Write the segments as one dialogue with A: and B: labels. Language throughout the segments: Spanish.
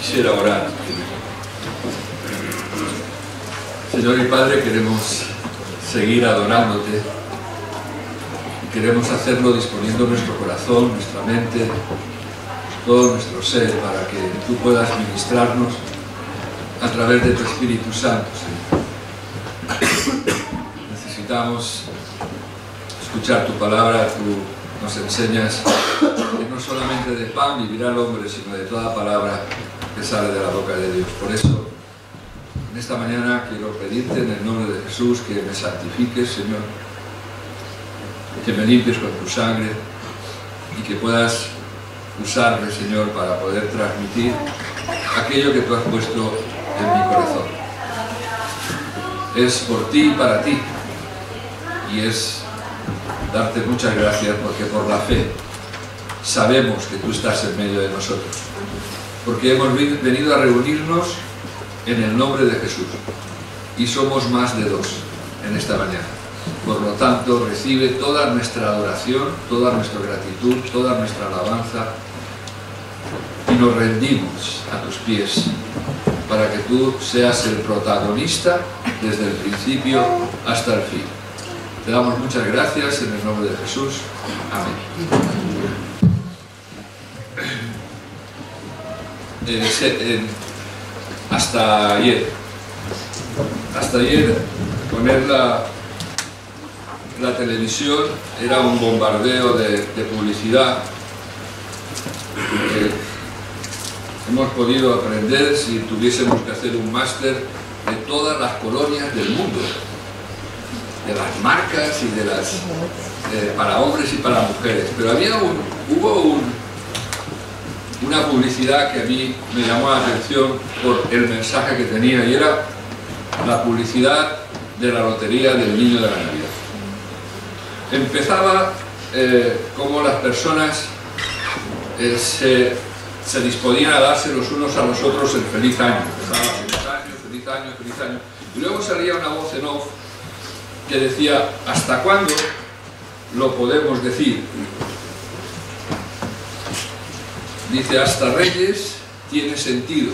A: Quisiera orar. Señor y Padre, queremos seguir adorándote y queremos hacerlo disponiendo nuestro corazón, nuestra mente, todo nuestro ser, para que tú puedas ministrarnos a través de tu Espíritu Santo, Señor. Necesitamos escuchar tu palabra. Tú nos enseñas que no solamente de pan vivirá el hombre, sino de toda palabra que sale de la boca de Dios. Por eso, en esta mañana quiero pedirte en el nombre de Jesús que me santifiques, Señor, que me limpies con tu sangre y que puedas usarme, Señor, para poder transmitir aquello que tú has puesto en mi corazón. Es por ti y para ti, y es darte muchas gracias porque por la fe sabemos que tú estás en medio de nosotros, porque hemos venido a reunirnos en el nombre de Jesús y somos más de dos en esta mañana. Por lo tanto, recibe toda nuestra adoración, toda nuestra gratitud, toda nuestra alabanza, y nos rendimos a tus pies para que tú seas el protagonista desde el principio hasta el fin. Te damos muchas gracias en el nombre de Jesús. Amén. Hasta ayer poner la televisión era un bombardeo de publicidad. Hemos podido aprender, si tuviésemos que hacer un máster, de todas las colonias del mundo, de las marcas y de las para hombres y para mujeres. Pero hubo una publicidad que a mí me llamó la atención por el mensaje que tenía, y era la publicidad de la lotería del niño de la Navidad. Empezaba como las personas se disponían a darse los unos a los otros el feliz año. Empezaba feliz año, feliz año, feliz año. Y luego salía una voz en off que decía: ¿hasta cuándo lo podemos decir? Dice: hasta Reyes tiene sentido.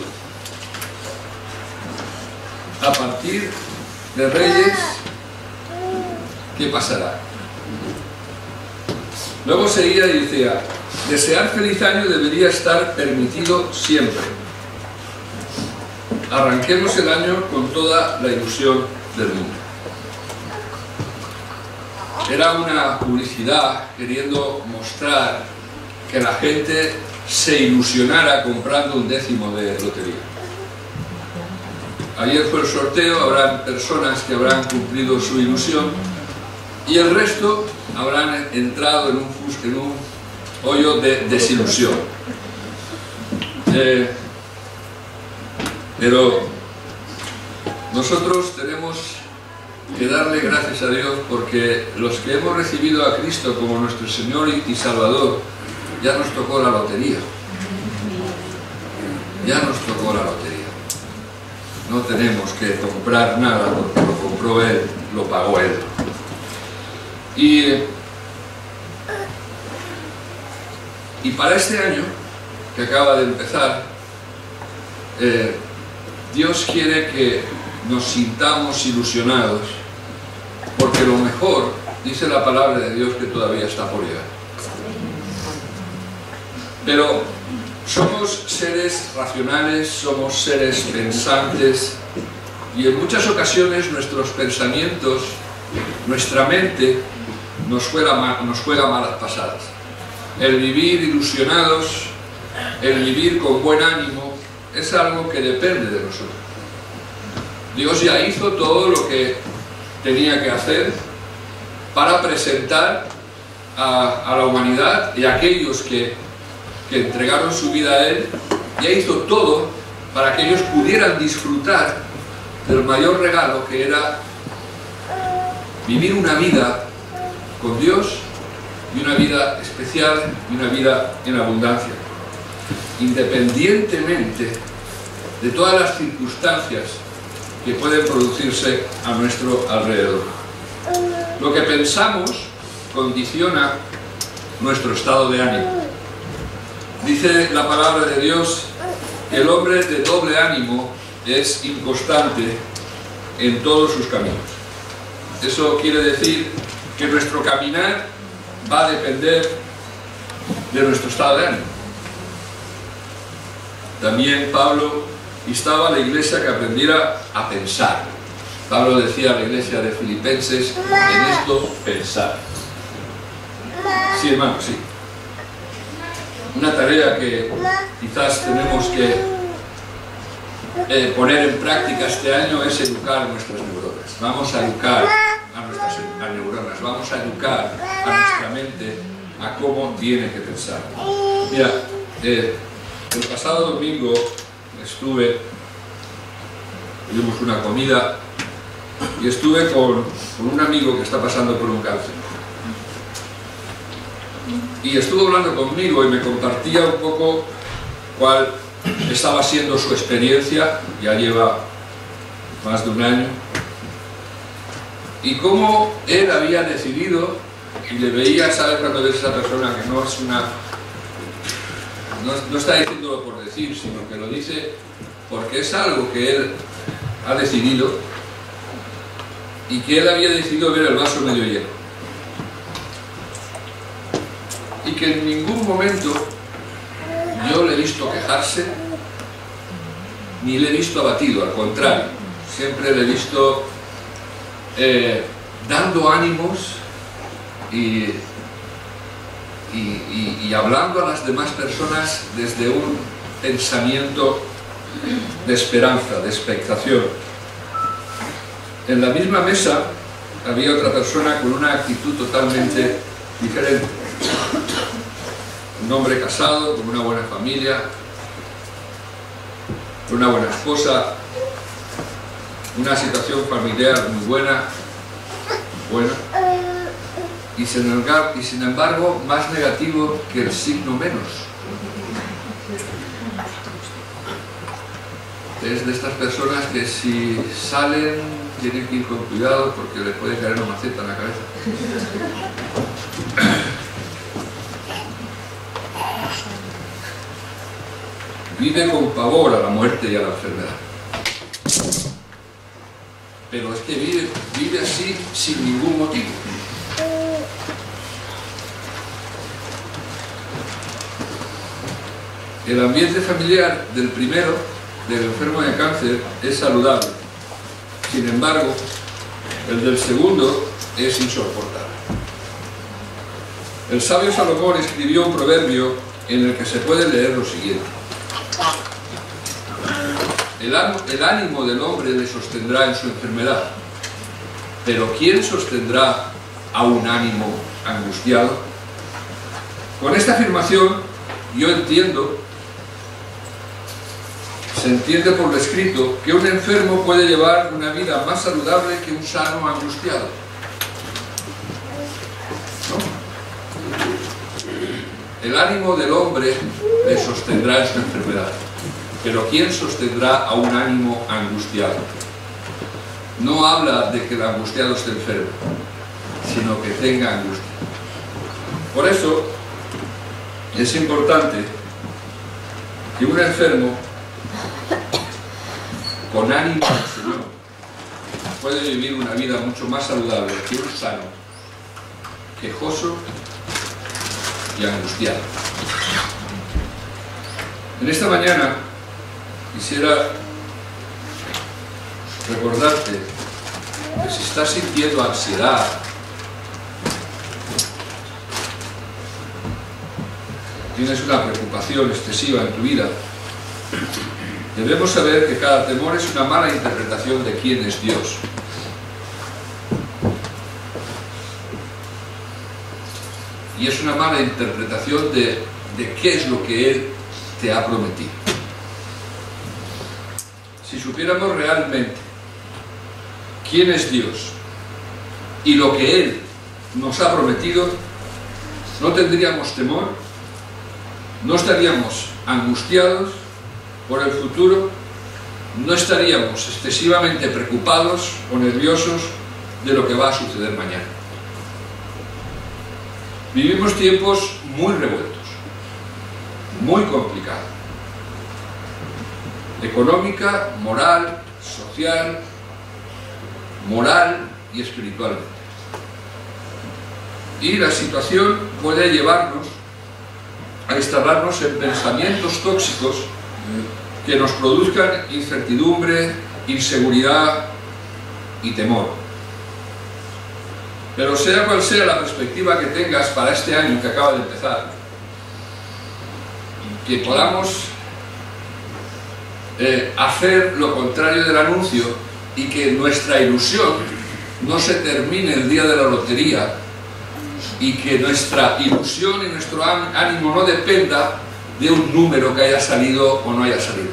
A: A partir de Reyes, ¿qué pasará? Luego seguía y decía: desear feliz año debería estar permitido siempre. Arranquemos el año con toda la ilusión del mundo. Era una publicidad queriendo mostrar que la gente se ilusionara comprando un décimo de lotería. Ayer fue el sorteo, habrán personas que habrán cumplido su ilusión y el resto habrán entrado en un hoyo de desilusión. Pero nosotros tenemos que darle gracias a Dios, porque los que hemos recibido a Cristo como nuestro Señor y Salvador, ya nos tocó la lotería. Ya nos tocó la lotería. No tenemos que comprar nada porque lo compró Él, lo pagó Él. Y para este año que acaba de empezar, Dios quiere que nos sintamos ilusionados, porque lo mejor, dice la palabra de Dios, que todavía está por llegar. Pero somos seres racionales, somos seres pensantes, y en muchas ocasiones nuestros pensamientos, nuestra mente, nos juega malas pasadas. El vivir ilusionados, el vivir con buen ánimo, es algo que depende de nosotros. Dios ya hizo todo lo que tenía que hacer para presentar a la humanidad y a aquellos que entregaron su vida a Él. Ya hizo todo para que ellos pudieran disfrutar del mayor regalo, que era vivir una vida con Dios, y una vida especial, y una vida en abundancia, independientemente de todas las circunstancias que pueden producirse a nuestro alrededor. Lo que pensamos condiciona nuestro estado de ánimo. Dice la palabra de Dios El hombre de doble ánimo es inconstante en todos sus caminos. Eso quiere decir que nuestro caminar va a depender de nuestro estado de ánimo. También Pablo instaba a la iglesia que aprendiera a pensar. Pablo decía a la iglesia de Filipenses, en esto pensar. Sí, hermano, sí. Una tarea que quizás tenemos que poner en práctica este año es educar nuestras neuronas. Vamos a educar a nuestras neuronas, vamos a educar a nuestra mente a cómo tiene que pensar. Mira, el pasado domingo tuvimos una comida y estuve con un amigo que está pasando por un cáncer. Y estuvo hablando conmigo y me compartía un poco cuál estaba siendo su experiencia, ya lleva más de un año, y cómo él había decidido, y le veía, ¿sabes? Cuando ves a esa persona que no es una... No está diciéndolo por decir, sino que lo dice porque es algo que él ha decidido y que él había decidido ver el vaso medio lleno. Y que en ningún momento yo le he visto quejarse, ni le he visto abatido, al contrario, siempre le he visto dando ánimos y hablando a las demás personas desde un pensamiento de esperanza, de expectación. En la misma mesa había otra persona con una actitud totalmente diferente. Un hombre casado, con una buena familia, con una buena esposa, una situación familiar muy buena, y sin embargo más negativo que el signo menos. Es de estas personas que si salen tienen que ir con cuidado porque les puede caer una maceta en la cabeza. Vive con pavor a la muerte y a la enfermedad. Pero es que vive así sin ningún motivo. El ambiente familiar del primero, del enfermo de cáncer, es saludable. Sin embargo, el del segundo es insoportable. El sabio Salomón escribió un proverbio en el que se puede leer lo siguiente: el ánimo del hombre le sostendrá en su enfermedad, pero ¿quién sostendrá a un ánimo angustiado? Con esta afirmación yo entiendo, se entiende por lo escrito, que un enfermo puede llevar una vida más saludable que un sano angustiado. ¿No? El ánimo del hombre le sostendrá en su enfermedad, pero ¿quién sostendrá a un ánimo angustiado? No habla de que el angustiado esté enfermo, sino que tenga angustia. Por eso es importante que un enfermo con ánimo al Señor puede vivir una vida mucho más saludable que un sano, quejoso y angustiado. En esta mañana quisiera recordarte que si estás sintiendo ansiedad, tienes una preocupación excesiva en tu vida, debemos saber que cada temor es una mala interpretación de quién es Dios. Y es una mala interpretación de qué es lo que Él te ha prometido. Si supiéramos realmente quién es Dios y lo que Él nos ha prometido, no tendríamos temor, no estaríamos angustiados por el futuro, no estaríamos excesivamente preocupados o nerviosos de lo que va a suceder mañana. Vivimos tiempos muy revueltos, muy complicados. económica, moral, social, moral y espiritualmente. Y la situación puede llevarnos a instalarnos en pensamientos tóxicos que nos produzcan incertidumbre, inseguridad y temor. Pero sea cual sea la perspectiva que tengas para este año que acaba de empezar, que podamos hacer lo contrario del anuncio y que nuestra ilusión no se termine el día de la lotería, y que nuestra ilusión y nuestro ánimo no dependa de un número que haya salido o no haya salido,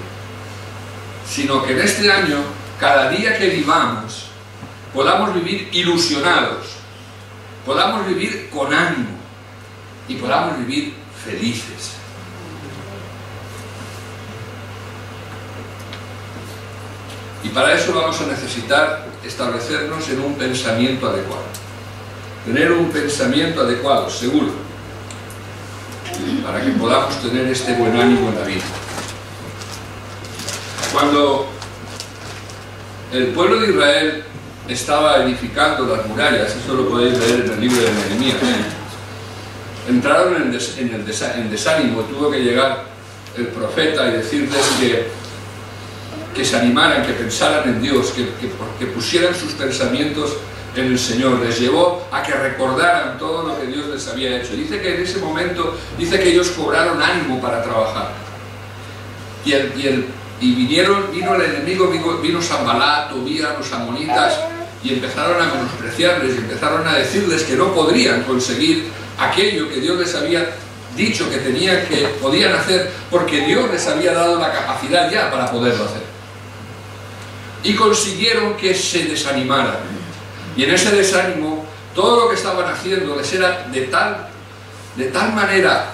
A: sino que en este año, cada día que vivamos, podamos vivir ilusionados, podamos vivir con ánimo y podamos vivir felices. Y para eso vamos a necesitar establecernos en un pensamiento adecuado. Tener un pensamiento adecuado, seguro, para que podamos tener este buen ánimo en la vida. Cuando el pueblo de Israel estaba edificando las murallas, eso lo podéis leer en el libro de Nehemías, entraron en desánimo, tuvo que llegar el profeta y decirles que se animaran, que pensaran en Dios, que pusieran sus pensamientos en el Señor. Les llevó a que recordaran todo lo que Dios les había hecho. Dice que en ese momento, dice que ellos cobraron ánimo para trabajar. Y vino el enemigo, vino Sanbalat, Tobías, los amonitas, y empezaron a menospreciarles, y empezaron a decirles que no podrían conseguir aquello que Dios les había dicho que podían hacer, porque Dios les había dado la capacidad ya para poderlo hacer. Y consiguieron que se desanimaran. Y en ese desánimo, todo lo que estaban haciendo les era de tal manera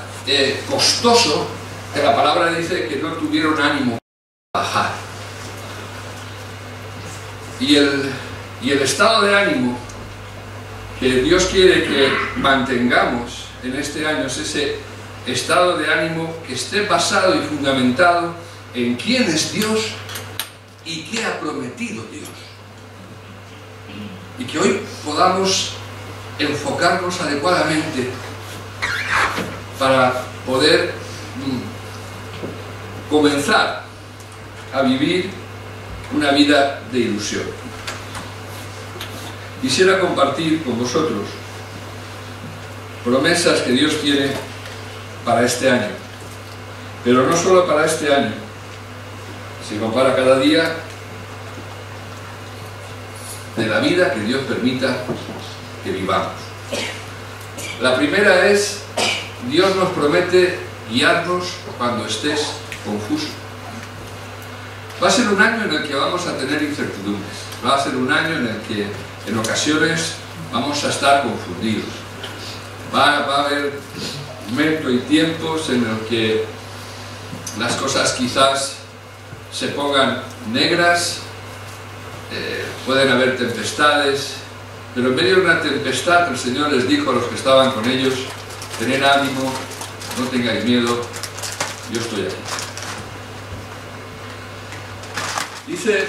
A: costoso, que la palabra dice que no tuvieron ánimo para trabajar. Y el estado de ánimo que Dios quiere que mantengamos en este año es ese estado de ánimo que esté basado y fundamentado en quién es Dios y qué ha prometido Dios. Y que hoy podamos enfocarnos adecuadamente para poder comenzar a vivir una vida de ilusión. Quisiera compartir con vosotros promesas que Dios tiene para este año, pero no solo para este año, sino para cada día de la vida que Dios permita que vivamos. La primera es, Dios nos promete guiarnos cuando estés confuso. Va a ser un año en el que vamos a tener incertidumbres, va a ser un año en el que en ocasiones vamos a estar confundidos. Va a haber momentos y tiempos en los que las cosas quizás se pongan negras, pueden haber tempestades, pero en medio de una tempestad el Señor les dijo a los que estaban con ellos: tened ánimo, no tengáis miedo, yo estoy aquí. Dice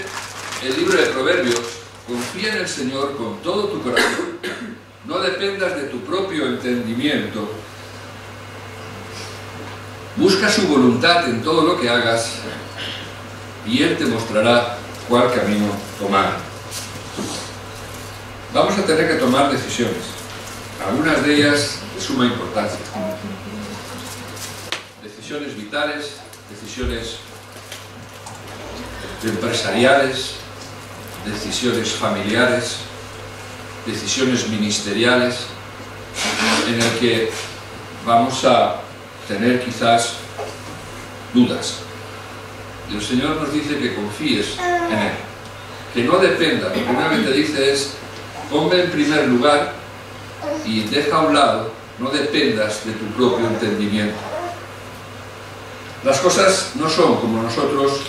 A: el libro de Proverbios: confía en el Señor con todo tu corazón, no dependas de tu propio entendimiento, busca su voluntad en todo lo que hagas y Él te mostrará cuál camino tomar. Vamos a tener que tomar decisiones, algunas de ellas de suma importancia. Decisiones vitales, decisiones empresariales, decisiones familiares, decisiones ministeriales, en el que vamos a tener quizás dudas. Y el Señor nos dice que confíes en Él, que no dependa. Lo primero que te dice es: ponme en primer lugar y deja a un lado, no dependas de tu propio entendimiento. Las cosas no son como nosotros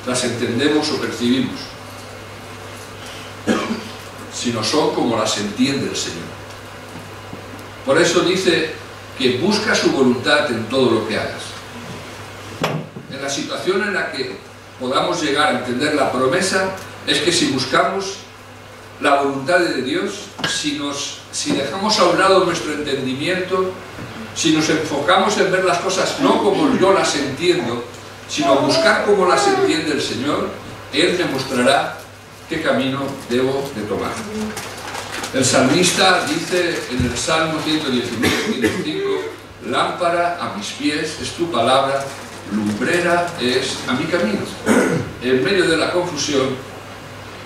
A: las entendemos o percibimos, sino son como las entiende el Señor. Por eso dice que busca su voluntad en todo lo que hagas. En la situación en la que podamos llegar a entender la promesa es que si buscamos la voluntad de Dios, si dejamos a un lado nuestro entendimiento, si nos enfocamos en ver las cosas no como yo las entiendo, sino buscar cómo las entiende el Señor, Él me mostrará qué camino debo de tomar. El salmista dice en el Salmo 119:5, lámpara a mis pies es tu palabra, lumbrera es a mi camino. En medio de la confusión,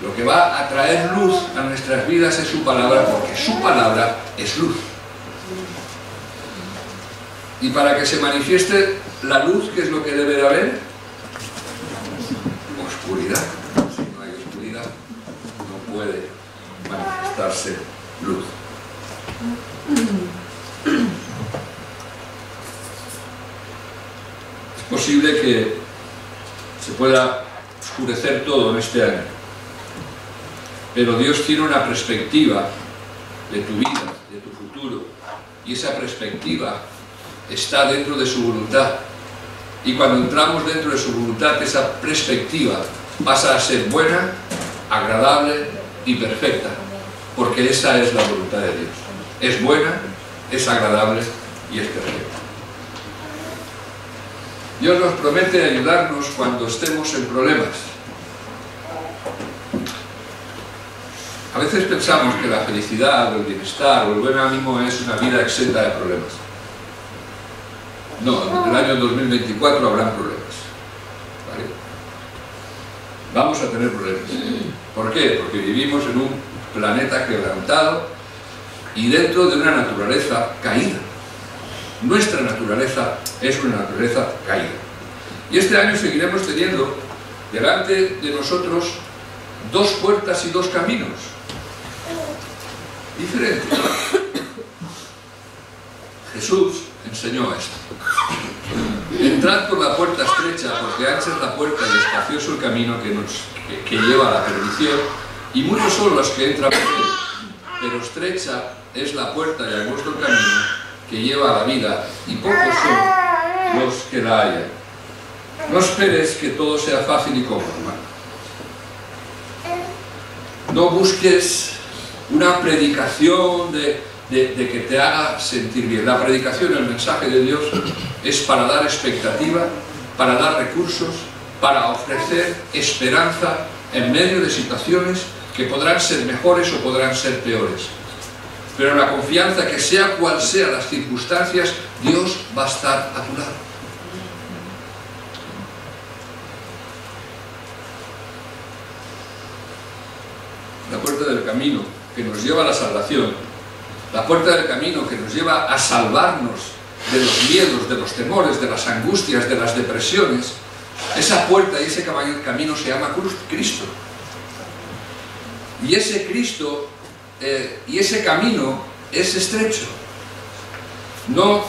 A: lo que va a traer luz a nuestras vidas es su palabra, porque su palabra es luz. Y para que se manifieste la luz, ¿qué es lo que debe de haber? Oscuridad. Si no hay oscuridad, no puede manifestarse luz. Es posible que se pueda oscurecer todo en este año, pero Dios tiene una perspectiva de tu vida, de tu futuro, y esa perspectiva está dentro de su voluntad. Y cuando entramos dentro de su voluntad, esa perspectiva pasa a ser buena, agradable y perfecta, porque esa es la voluntad de Dios. Es buena, es agradable y es perfecta. Dios nos promete ayudarnos cuando estemos en problemas. A veces pensamos que la felicidad, o el bienestar, o el buen ánimo es una vida exenta de problemas. No, en el año 2024 habrán problemas, ¿vale? Vamos a tener problemas. ¿Por qué? Porque vivimos en un planeta quebrantado y dentro de una naturaleza caída. Nuestra naturaleza es una naturaleza caída. Y este año seguiremos teniendo delante de nosotros dos puertas y dos caminos diferentes. Jesús enseñó esto: entrad por la puerta estrecha, porque ancha es la puerta y espacioso el camino que lleva a la perdición, y muchos son los que entran por él, pero estrecha es la puerta y angosto el camino que lleva a la vida, y pocos son los que la hallan. No esperes que todo sea fácil y cómodo, hermano. No busques una predicación de que te haga sentir bien. La predicación, el mensaje de Dios, es para dar expectativa, para dar recursos, para ofrecer esperanza en medio de situaciones que podrán ser mejores o podrán ser peores. Pero la confianza que sea cual sean las circunstancias, Dios va a estar a tu lado. La puerta del camino que nos lleva a la salvación, la puerta del camino que nos lleva a salvarnos de los miedos, de los temores, de las angustias, de las depresiones, esa puerta y ese camino se llama Cristo. Y ese Cristo y ese camino es estrecho. No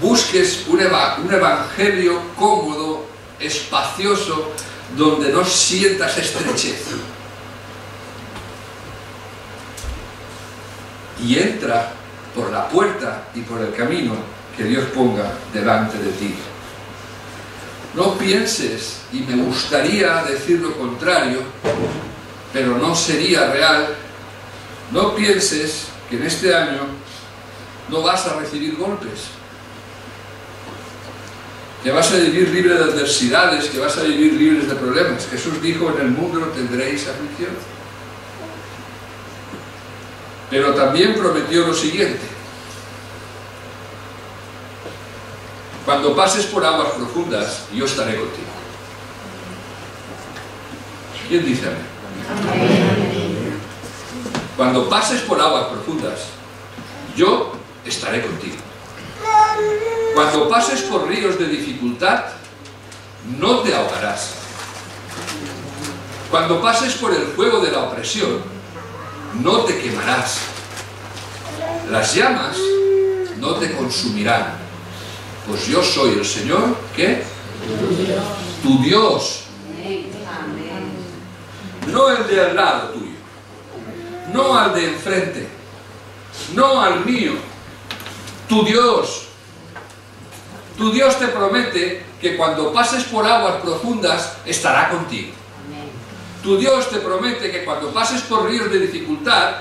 A: busques un evangelio cómodo, espacioso, donde no sientas estrechez. Y entra por la puerta y por el camino que Dios ponga delante de ti. No pienses, y me gustaría decir lo contrario, pero no sería real, no pienses que en este año no vas a recibir golpes, que vas a vivir libre de adversidades, que vas a vivir libres de problemas. Jesús dijo: en el mundo tendréis aflicción. Pero también prometió lo siguiente: cuando pases por aguas profundas, yo estaré contigo. ¿Quién dice amén? Cuando pases por aguas profundas, yo estaré contigo. Cuando pases por ríos de dificultad, no te ahogarás. Cuando pases por el fuego de la opresión, no te quemarás. Las llamas no te consumirán, pues yo soy el Señor, ¿qué? Tu Dios. No el de al lado tuyo, no al de enfrente, no al mío. Tu Dios. Tu Dios te promete que cuando pases por aguas profundas estará contigo. Tu Dios te promete que cuando pases por ríos de dificultad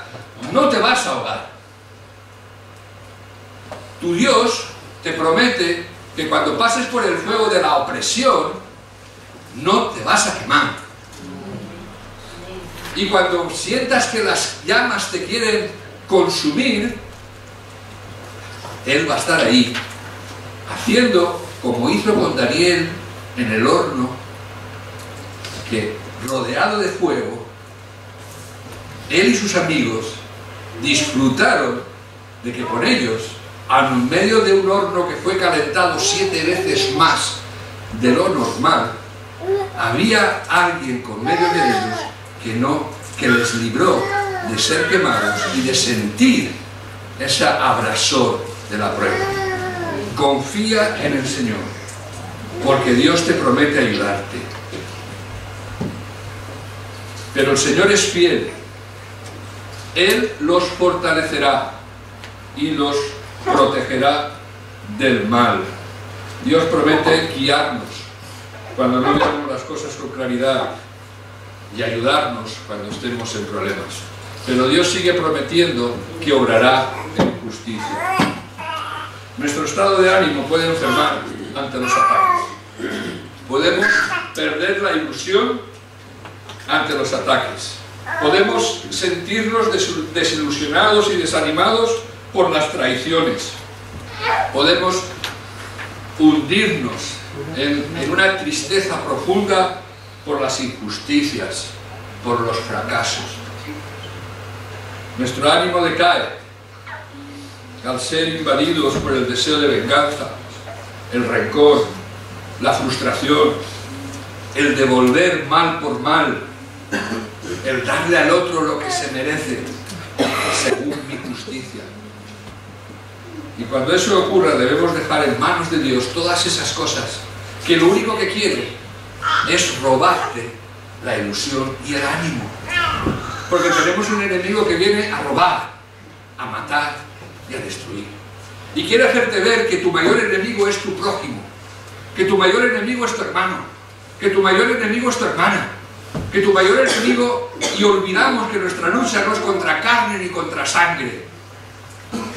A: no te vas a ahogar. Tu Dios te promete que cuando pases por el fuego de la opresión no te vas a quemar. Y cuando sientas que las llamas te quieren consumir, Él va a estar ahí, haciendo como hizo con Daniel en el horno, que rodeado de fuego, él y sus amigos disfrutaron de que con ellos, en medio de un horno que fue calentado 7 veces más de lo normal, había alguien con medio de ellos que les libró de ser quemados y de sentir ese abrasor de la prueba. Confía en el Señor, porque Dios te promete ayudarte. Pero el Señor es fiel. Él los fortalecerá y los protegerá del mal. Dios promete guiarnos cuando no veamos las cosas con claridad y ayudarnos cuando estemos en problemas. Pero Dios sigue prometiendo que obrará en justicia. Nuestro estado de ánimo puede enfermar ante los ataques. Podemos perder la ilusión ante los ataques. Podemos sentirnos desilusionados y desanimados por las traiciones. Podemos hundirnos en una tristeza profunda por las injusticias, por los fracasos. Nuestro ánimo decae al ser invadidos por el deseo de venganza, el rencor, la frustración, el devolver mal por mal, el darle al otro lo que se merece, según mi justicia. Y cuando eso ocurra, debemos dejar en manos de Dios todas esas cosas que lo único que quieren es robarte la ilusión y el ánimo. Porque tenemos un enemigo que viene a robar, a matar y a destruir. Y quiere hacerte ver que tu mayor enemigo es tu prójimo, que tu mayor enemigo es tu hermano, que tu mayor enemigo es tu hermana, que tu mayor enemigo, y olvidamos que nuestra lucha no es contra carne ni contra sangre,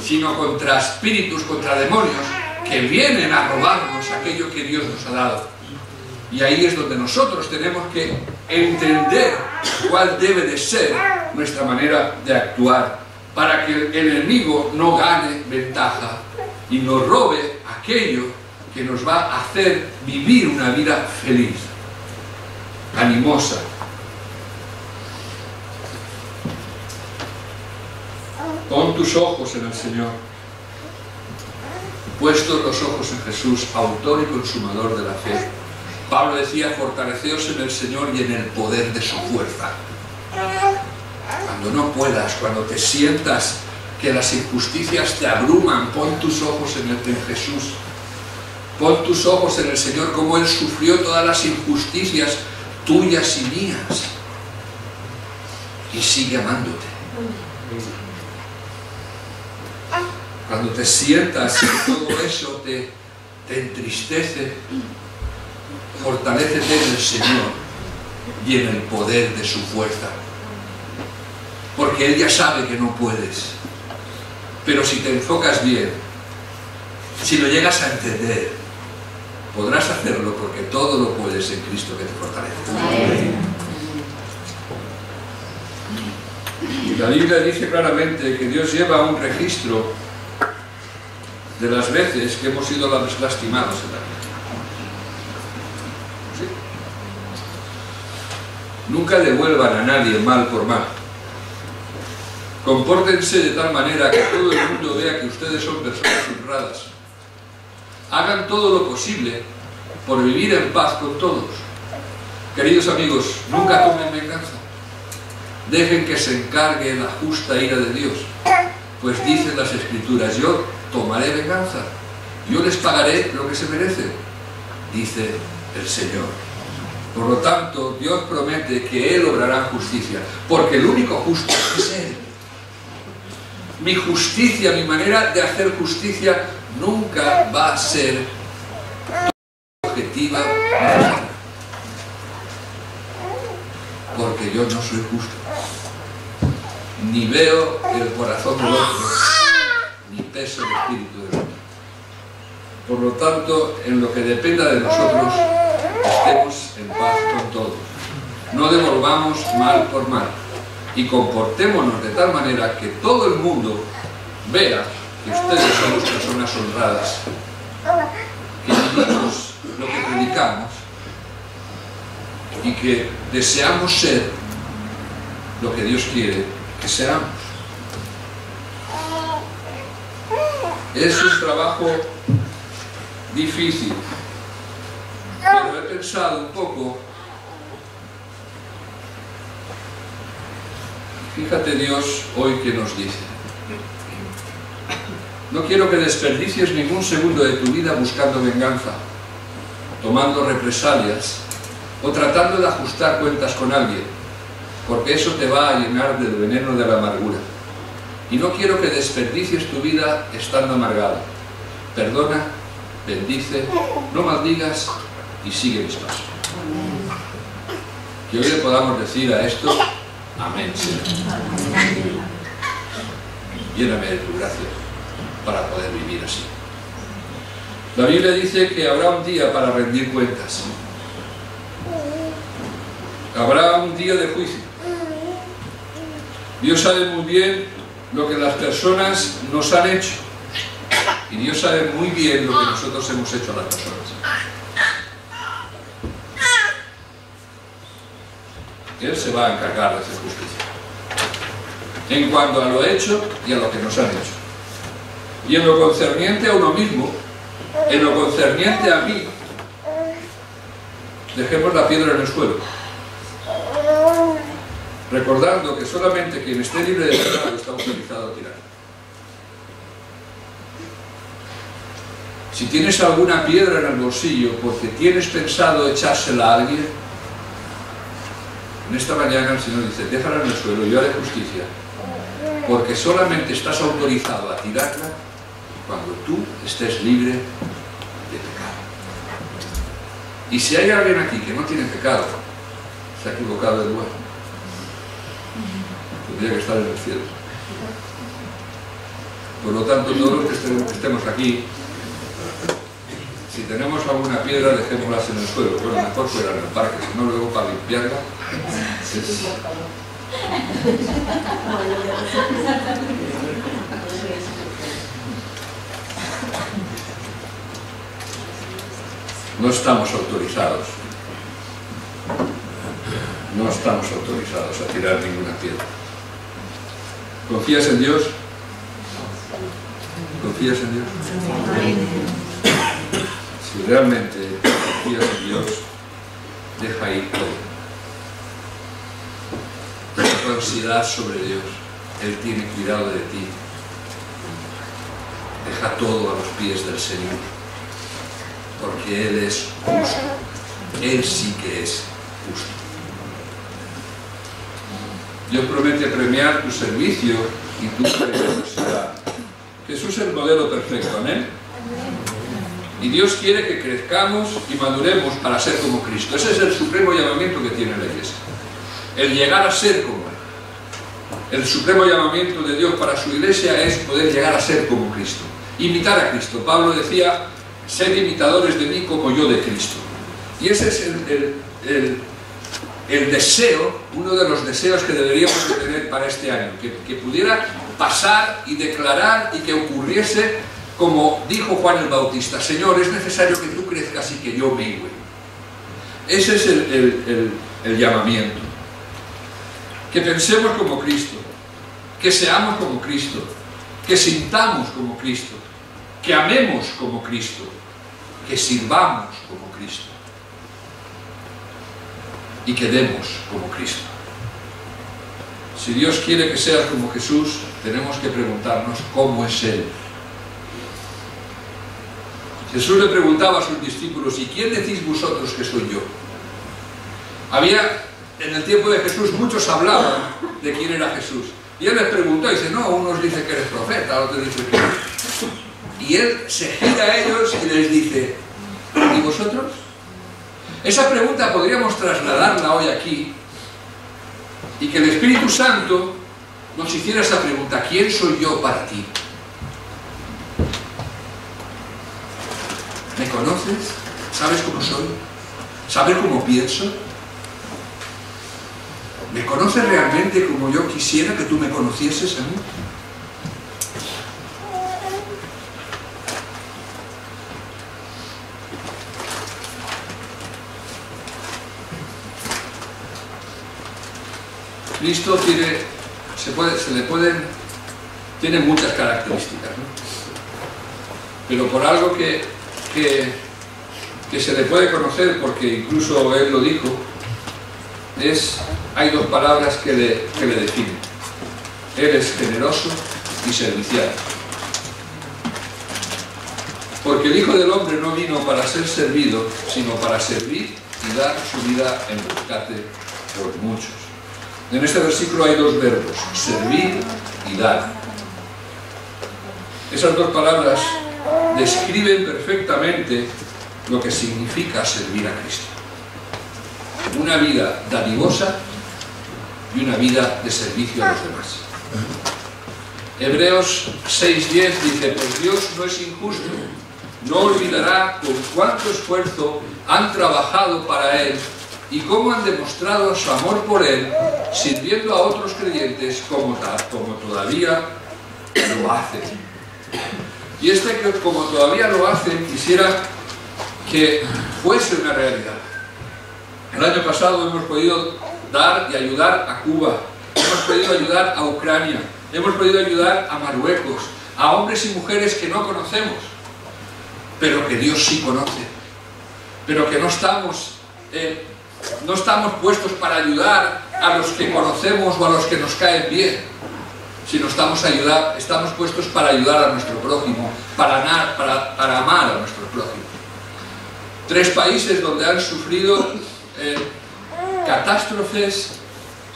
A: sino contra espíritus, contra demonios que vienen a robarnos aquello que Dios nos ha dado. Y ahí es donde nosotros tenemos que entender cuál debe de ser nuestra manera de actuar, para que el enemigo no gane ventaja y nos robe aquello que nos va a hacer vivir una vida feliz, animosa. Pon tus ojos en el Señor, puestos los ojos en Jesús, autor y consumador de la fe. Pablo decía: fortaleceos en el Señor y en el poder de su fuerza. Cuando no puedas, cuando te sientas que las injusticias te abruman, pon tus ojos en Jesús. Pon tus ojos en el Señor, como Él sufrió todas las injusticias tuyas y mías, y sigue amándote. Cuando te sientas que todo eso te entristece, fortalécete en el Señor y en el poder de su fuerza, porque Él ya sabe que no puedes, pero si te enfocas bien, si lo llegas a entender, podrás hacerlo, porque todo lo puedes en Cristo que te fortalece. Y la Biblia dice claramente que Dios lleva un registro de las veces que hemos sido lastimados en la vida. ¿Sí? Nunca devuelvan a nadie mal por mal. Compórtense de tal manera que todo el mundo vea que ustedes son personas honradas. Hagan todo lo posible por vivir en paz con todos. Queridos amigos, nunca tomen venganza. Dejen que se encargue la justa ira de Dios. Pues dicen las Escrituras: yo tomaré venganza, yo les pagaré lo que se merecen, dice el Señor. Por lo tanto, Dios promete que Él obrará justicia, porque el único justo es Él. Mi justicia, mi manera de hacer justicia, nunca va a ser todo lo objetiva necesaria. Porque yo no soy justo. Ni veo el corazón del otro, ni peso el espíritu del otro. Por lo tanto, en lo que dependa de nosotros, estemos en paz con todos. No devolvamos mal por mal y comportémonos de tal manera que todo el mundo vea que ustedes somos personas honradas, que vivimos lo que predicamos y que deseamos ser lo que Dios quiere que seamos. Es un trabajo difícil, pero he pensado un poco. Fíjate Dios hoy que nos dice: no quiero que desperdicies ningún segundo de tu vida buscando venganza, tomando represalias o tratando de ajustar cuentas con alguien, porque eso te va a llenar del veneno de la amargura. Y no quiero que desperdicies tu vida estando amargado. Perdona, bendice, no maldigas y sigue mis pasos. Que hoy le podamos decir a esto: amén, Señor. Lléname de tu gracia para poder vivir así. La Biblia dice que habrá un día para rendir cuentas. Habrá un día de juicio. Dios sabe muy bien lo que las personas nos han hecho. Y Dios sabe muy bien lo que nosotros hemos hecho a las personas. Él se va a encargar de hacer justicia en cuanto a lo hecho y a lo que nos han hecho. Y en lo concerniente a uno mismo, en lo concerniente a mí, dejemos la piedra en el suelo, recordando que solamente quien esté libre de pecado está autorizado a tirar. Si tienes alguna piedra en el bolsillo porque tienes pensado echársela a alguien, en esta mañana el Señor dice: déjala en el suelo, yo haré justicia, porque solamente estás autorizado a tirarla cuando tú estés libre de pecado. Y si hay alguien aquí que no tiene pecado, se ha equivocado de lugar. Tendría que estar en el cielo. Por lo tanto, todos los que estemos aquí, si tenemos alguna piedra, dejémoslas en el suelo. Bueno, mejor fuera en el parque, si no, luego para limpiarla no estamos autorizados. No estamos autorizados a tirar ninguna piedra. ¿Confías en Dios? ¿Confías en Dios? Si realmente confías en Dios, deja ir todo. Deja tu ansiedad sobre Dios. Él tiene cuidado de ti. Deja todo a los pies del Señor, porque Él es justo. Él sí que es justo. Dios promete premiar tu servicio y tu generosidad. Jesús es el modelo perfecto, ¿amén? Y Dios quiere que crezcamos y maduremos para ser como Cristo. Ese es el supremo llamamiento que tiene la Iglesia. El llegar a ser como Él. El supremo llamamiento de Dios para su Iglesia es poder llegar a ser como Cristo. Imitar a Cristo. Pablo decía: sed imitadores de mí como yo de Cristo. Y ese es el deseo, uno de los deseos que deberíamos de tener para este año. Que pudiera pasar y declarar y que ocurriese como dijo Juan el Bautista: Señor, es necesario que tú crezcas y que yo mengüe. Ese es el llamamiento. Que pensemos como Cristo, que seamos como Cristo, que sintamos como Cristo, que amemos como Cristo, que sirvamos como Cristo y que demos como Cristo. Si Dios quiere que seas como Jesús, tenemos que preguntarnos cómo es Él. Jesús le preguntaba a sus discípulos: ¿y quién decís vosotros que soy yo? En el tiempo de Jesús muchos hablaban de quién era Jesús. Y Él les preguntó y dice: no, unos dicen que eres profeta, otros dicen que... Y Él se gira a ellos y les dice: ¿y vosotros? Esa pregunta podríamos trasladarla hoy aquí y que el Espíritu Santo nos hiciera esa pregunta: ¿quién soy yo para ti? ¿Me conoces? ¿Sabes cómo soy? ¿Sabes cómo pienso? ¿Me conoces realmente como yo quisiera que tú me conocieses a mí? Cristo tiene muchas características, ¿no? Pero por algo que se le puede conocer, porque incluso Él lo dijo, hay dos palabras que le definen. Él es generoso y servicial. Porque el Hijo del Hombre no vino para ser servido, sino para servir y dar su vida en rescate por muchos. En este versículo hay dos verbos: servir y dar. Esas dos palabras describen perfectamente lo que significa servir a Cristo. Una vida dadivosa y una vida de servicio a los demás. Hebreos 6:10 dice: pues Dios no es injusto, no olvidará con cuánto esfuerzo han trabajado para Él y cómo han demostrado su amor por Él, sirviendo a otros creyentes como todavía lo hacen. Y que como todavía lo hacen, quisiera que fuese una realidad. El año pasado hemos podido dar y ayudar a Cuba, hemos podido ayudar a Ucrania, hemos podido ayudar a Marruecos, a hombres y mujeres que no conocemos, pero que Dios sí conoce, pero que no estamos puestos para ayudar a los que conocemos o a los que nos caen bien, sino estamos puestos para ayudar a nuestro prójimo, para amar a nuestro prójimo. 3 países donde han sufrido catástrofes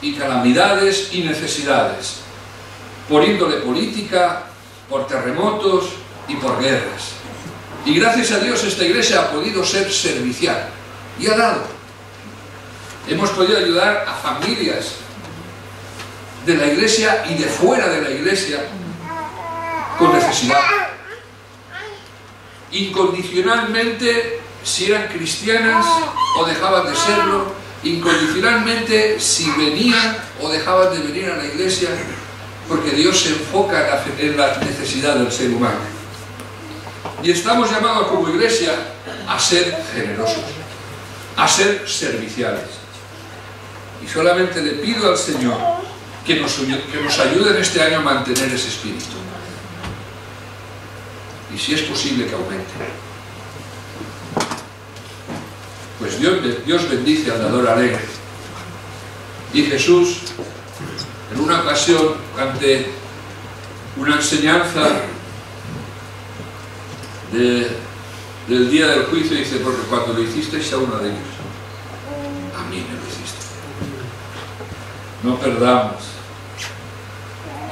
A: y calamidades y necesidades, por índole política, por terremotos y por guerras. Y gracias a Dios esta iglesia ha podido ser servicial y ha dado. Hemos podido ayudar a familias de la iglesia y de fuera de la iglesia con necesidad. Incondicionalmente, si eran cristianas o dejaban de serlo, incondicionalmente si venían o dejaban de venir a la iglesia, porque Dios se enfoca en la necesidad del ser humano. Y estamos llamados como iglesia a ser generosos, a ser serviciales. Y solamente le pido al Señor que nos ayude en este año a mantener ese espíritu. Y si es posible que aumente. Pues Dios bendice al dador alegre. Y Jesús, en una ocasión, ante una enseñanza del día del juicio, dice: porque cuando lo hicisteis a uno de ellos, a mí me lo hiciste. No perdamos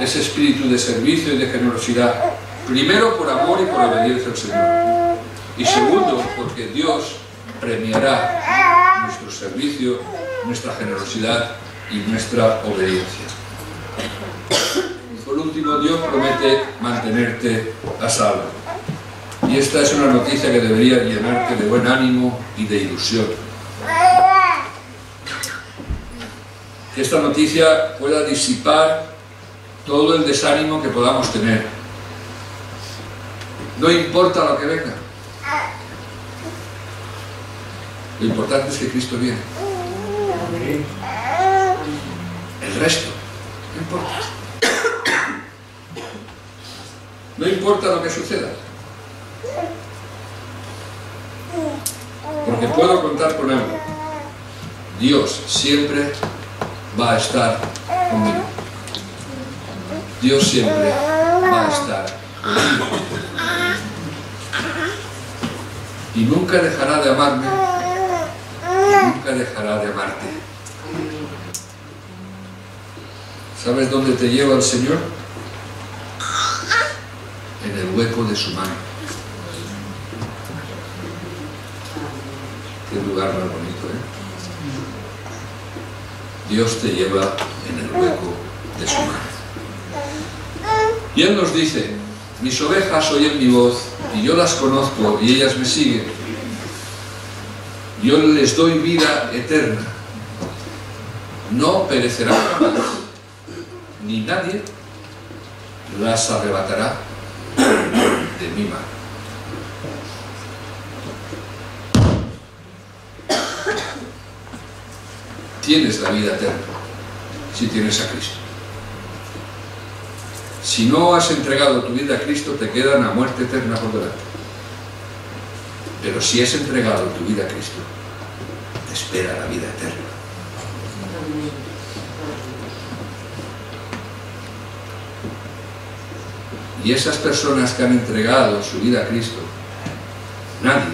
A: ese espíritu de servicio y de generosidad, primero por amor y por obediencia al Señor, y segundo porque Dios premiará nuestro servicio, nuestra generosidad y nuestra obediencia. Y por último, Dios promete mantenerte a salvo. Y esta es una noticia que debería llenarte de buen ánimo y de ilusión. Que esta noticia pueda disipar todo el desánimo que podamos tener. No importa lo que venga. Lo importante es que Cristo viene. El resto, no importa. No importa lo que suceda. Porque puedo contar con algo. Dios siempre va a estar conmigo. Dios siempre va a estar conmigo. Y nunca dejará de amarme, y nunca dejará de amarte. ¿Sabes dónde te lleva el Señor? En el hueco de su mano. Qué lugar más bonito. Dios te lleva en el hueco de su mano. Y Él nos dice: mis ovejas oyen mi voz, y yo las conozco, y ellas me siguen. Yo les doy vida eterna. No perecerán jamás, ni nadie las arrebatará de mi mano. Tienes la vida eterna si tienes a Cristo. Si no has entregado tu vida a Cristo, te queda una muerte eterna por delante. Pero si has entregado tu vida a Cristo, te espera la vida eterna. Y esas personas que han entregado su vida a Cristo, nadie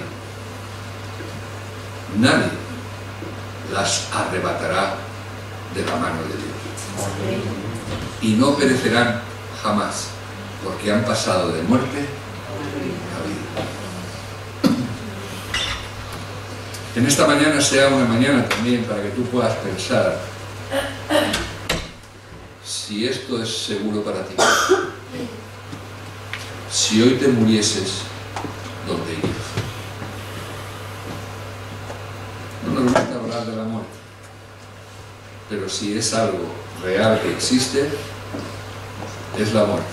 A: las arrebatará de la mano de Dios. Y no perecerán jamás, porque han pasado de muerte a vida. En esta mañana sea una mañana también para que tú puedas pensar si esto es seguro para ti. Si hoy te murieses, ¿dónde irías? No nos gusta hablar de la muerte, pero si es algo real que existe, es la muerte.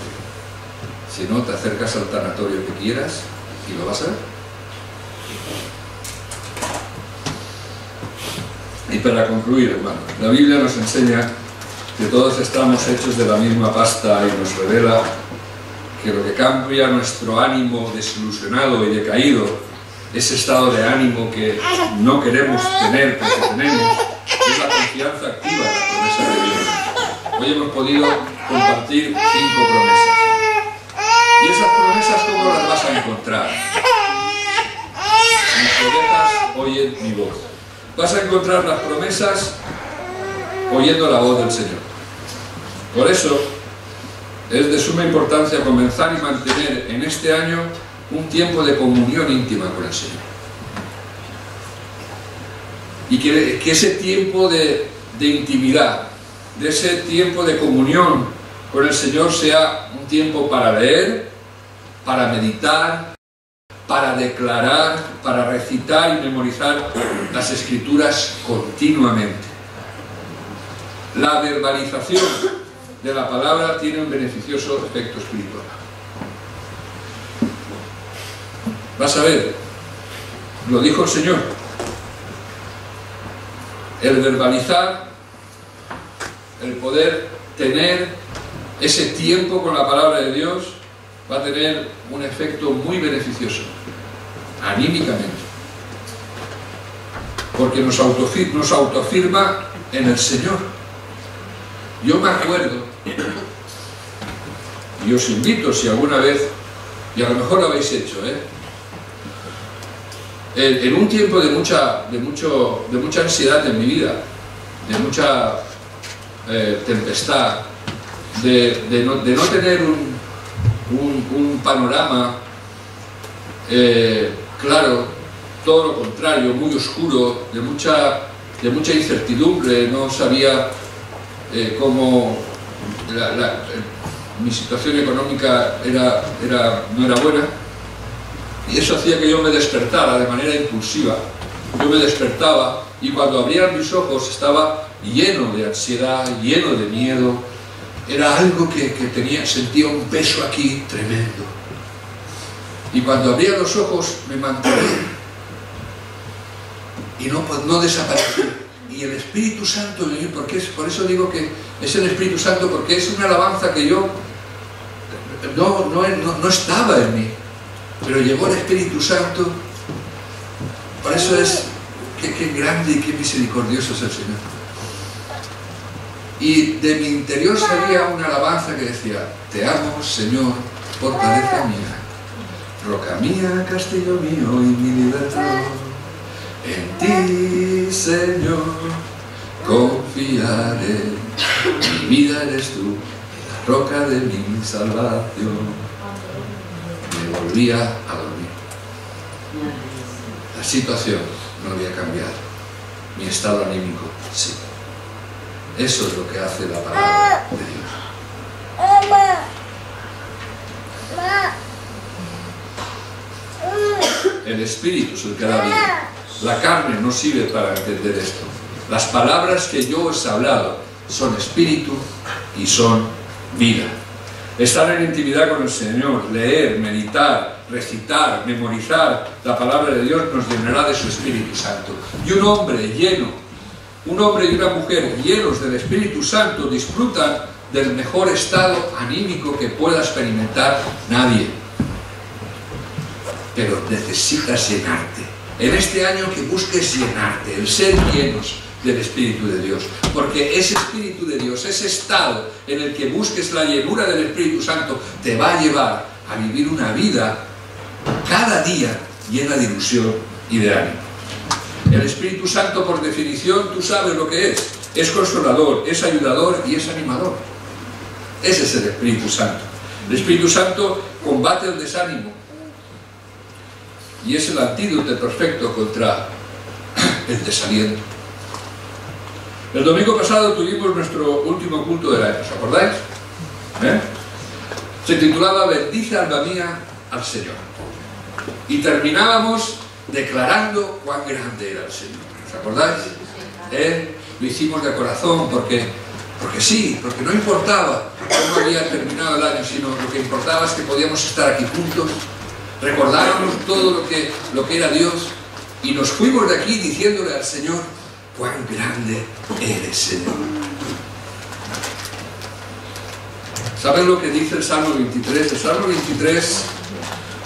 A: Si no, te acercas al tanatorio que quieras y lo vas a ver. Y para concluir, hermano, la Biblia nos enseña que todos estamos hechos de la misma pasta y nos revela que lo que cambia nuestro ánimo desilusionado y decaído, ese estado de ánimo que no queremos tener, pero que tenemos, es la confianza activa en la promesa de Dios. Hoy hemos podido compartir 5 promesas. ¿Y esas promesas cómo las vas a encontrar? Mis ovejas oyen mi voz. Vas a encontrar las promesas oyendo la voz del Señor. Por eso es de suma importancia comenzar y mantener en este año un tiempo de comunión íntima con el Señor. Y que ese tiempo de intimidad, de ese tiempo de comunión con el Señor sea un tiempo para leer, para meditar, para declarar, para recitar y memorizar las Escrituras continuamente. La verbalización de la palabra tiene un beneficioso efecto espiritual. Vas a ver, lo dijo el Señor, el verbalizar, el poder tener ese tiempo con la palabra de Dios va a tener un efecto muy beneficioso, anímicamente, porque nos autoafirma en el Señor. Yo me acuerdo, y os invito si alguna vez, y a lo mejor lo habéis hecho, en un tiempo de mucha ansiedad en mi vida, de mucha tempestad, de no tener un panorama claro, todo lo contrario, muy oscuro, de mucha incertidumbre, no sabía cómo mi situación económica no era buena, y eso hacía que yo me despertara de manera impulsiva. Yo me despertaba y cuando abría mis ojos estaba lleno de ansiedad, lleno de miedo. Era algo que sentía un peso aquí tremendo. Y cuando abría los ojos me mantenía y no desaparecía. Y el Espíritu Santo, por eso digo que es el Espíritu Santo, porque es una alabanza que yo no estaba en mí, pero llegó el Espíritu Santo. Por eso es qué grande y qué misericordioso es el Señor. Y de mi interior salía una alabanza que decía: te amo, Señor, fortaleza mía, roca mía, castillo mío y mi libertador. En ti, Señor, confiaré, mi vida eres tú, la roca de mi salvación. Me volvía a dormir. La situación no había cambiado, mi estado anímico? Sí. Eso es lo que hace la palabra de Dios. El Espíritu es el que da vida. La carne no sirve para entender esto. Las palabras que yo os he hablado son espíritu y son vida. Estar en intimidad con el Señor, leer, meditar, recitar, memorizar la palabra de Dios nos llenará de su Espíritu Santo. Y un hombre y una mujer llenos del Espíritu Santo disfrutan del mejor estado anímico que pueda experimentar nadie. Pero necesitas llenarte. En este año que busques llenarte, el ser llenos del Espíritu de Dios, porque ese Espíritu de Dios, ese estado en el que busques la llenura del Espíritu Santo, te va a llevar a vivir una vida cada día llena de ilusión y de ánimo. El Espíritu Santo, por definición, tú sabes lo que es consolador, es ayudador y es animador. Ese es el Espíritu Santo. El Espíritu Santo combate el desánimo y es el antídoto perfecto contra el desaliento. El domingo pasado tuvimos nuestro último culto del año, ¿os acordáis? Se titulaba Bendice alma mía al Señor. Y terminábamos declarando cuán grande era el Señor. ¿Os acordáis? Lo hicimos de corazón porque sí, porque no importaba cómo había terminado el año, sino lo que importaba es que podíamos estar aquí juntos, recordábamos todo lo que era Dios y nos fuimos de aquí diciéndole al Señor: cuán grande eres, Señor. ¿Saben lo que dice el Salmo 23? El Salmo 23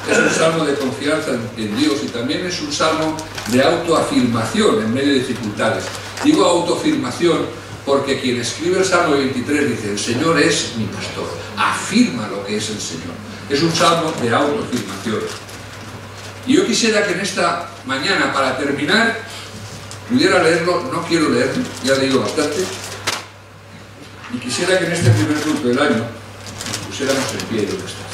A: es un salmo de confianza en Dios y también es un salmo de autoafirmación en medio de dificultades. Digo autoafirmación porque quien escribe el Salmo 23 dice: el Señor es mi pastor. Afirma lo que es el Señor. Es un salmo de autoafirmación. Y yo quisiera que en esta mañana, para terminar, pudiera leerlo. No quiero leerlo, ya he leído bastante. Y quisiera que en este primer culto del año nos pusiéramos en pie donde estás.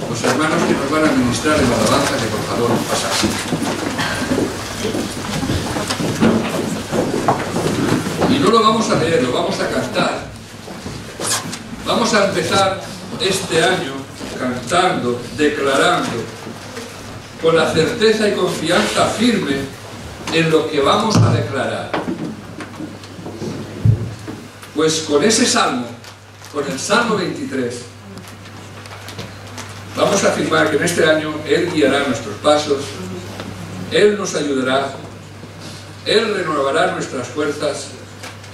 A: Los hermanos que nos van a ministrar en la alabanza, que por favor pasasen. Y no lo vamos a leer, lo vamos a cantar. Vamos a empezar este año cantando, declarando, con la certeza y confianza firme en lo que vamos a declarar. Pues con ese salmo, con el Salmo 23, vamos a afirmar que en este año Él guiará nuestros pasos, Él nos ayudará, Él renovará nuestras fuerzas,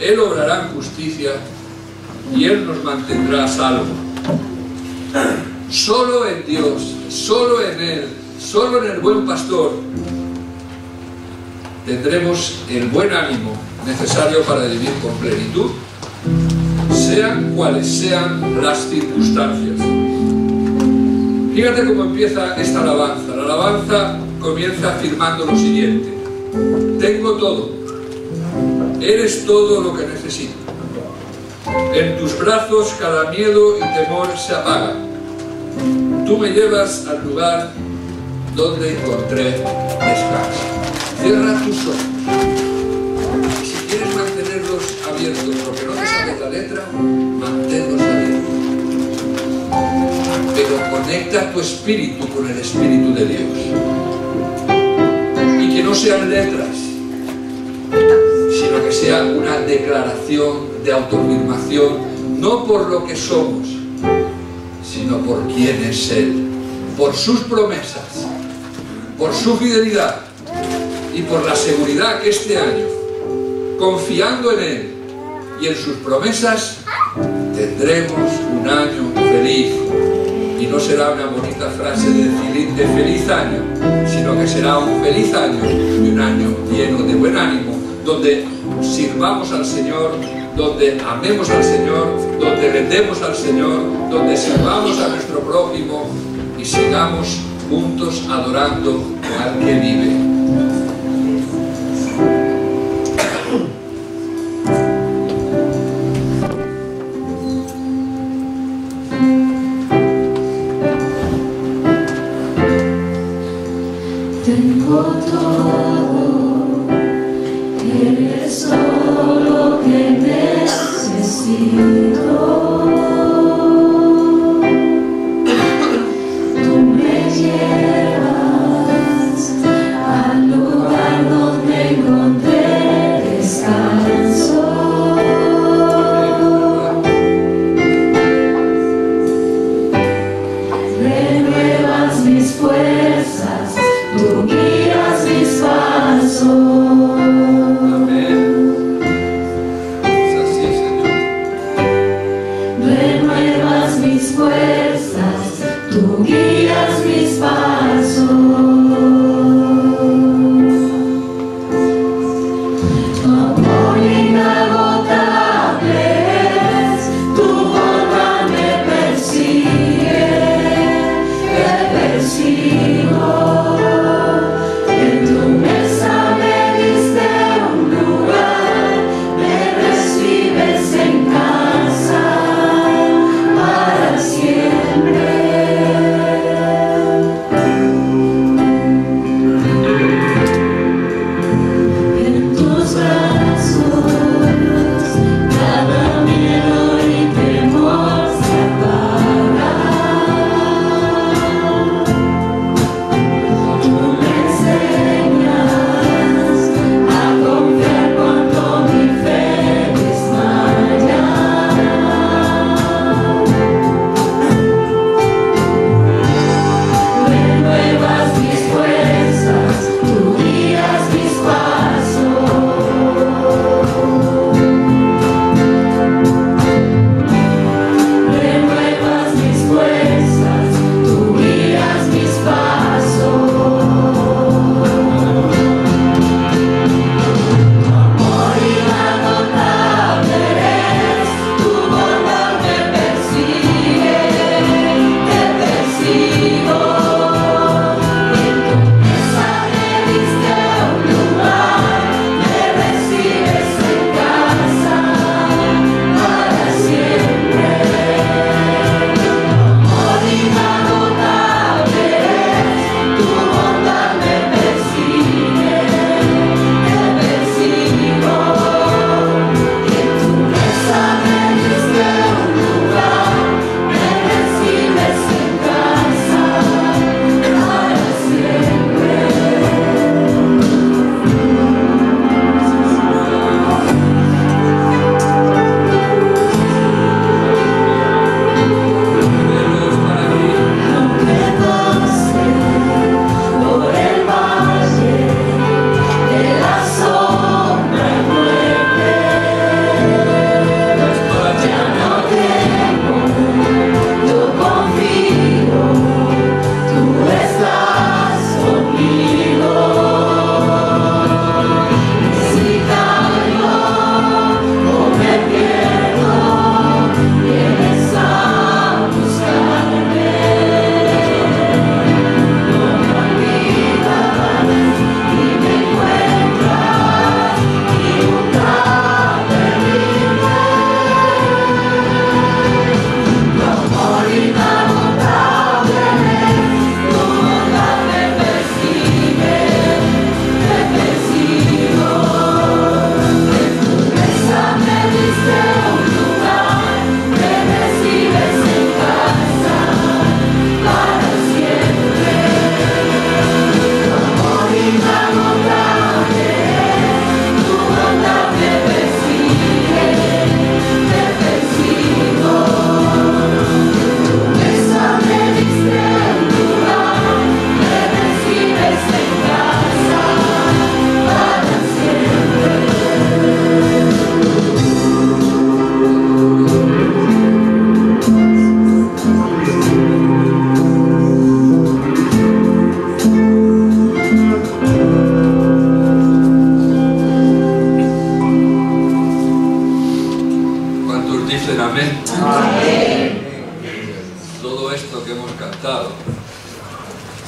A: Él obrará en justicia y Él nos mantendrá a salvo. Solo en Dios, solo en Él, solo en el buen pastor tendremos el buen ánimo necesario para vivir con plenitud, sean cuales sean las circunstancias. Fíjate cómo empieza esta alabanza. La alabanza comienza afirmando lo siguiente: tengo todo, eres todo lo que necesito. En tus brazos cada miedo y temor se apaga. Tú me llevas al lugar donde encontré descanso. Cierra tus ojos. Y si quieres mantenerlos abiertos porque no te sabes la letra, manténlos abiertos. Pero conecta tu espíritu con el Espíritu de Dios. Y que no sean letras, sino que sea una declaración de autoafirmación, no por lo que somos, sino por quién es Él, por sus promesas, por su fidelidad y por la seguridad que este año, confiando en Él y en sus promesas, tendremos un año feliz. Y no será una bonita frase de feliz año, sino que será un feliz año y un año lleno de buen ánimo, donde sirvamos al Señor, donde amemos al Señor, donde vendemos al Señor, donde sirvamos a nuestro prójimo y sigamos juntos adorando al que vive.
B: Tengo todo.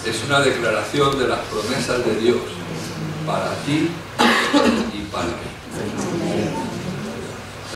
A: es una declaración de las promesas de Dios para ti y para mí.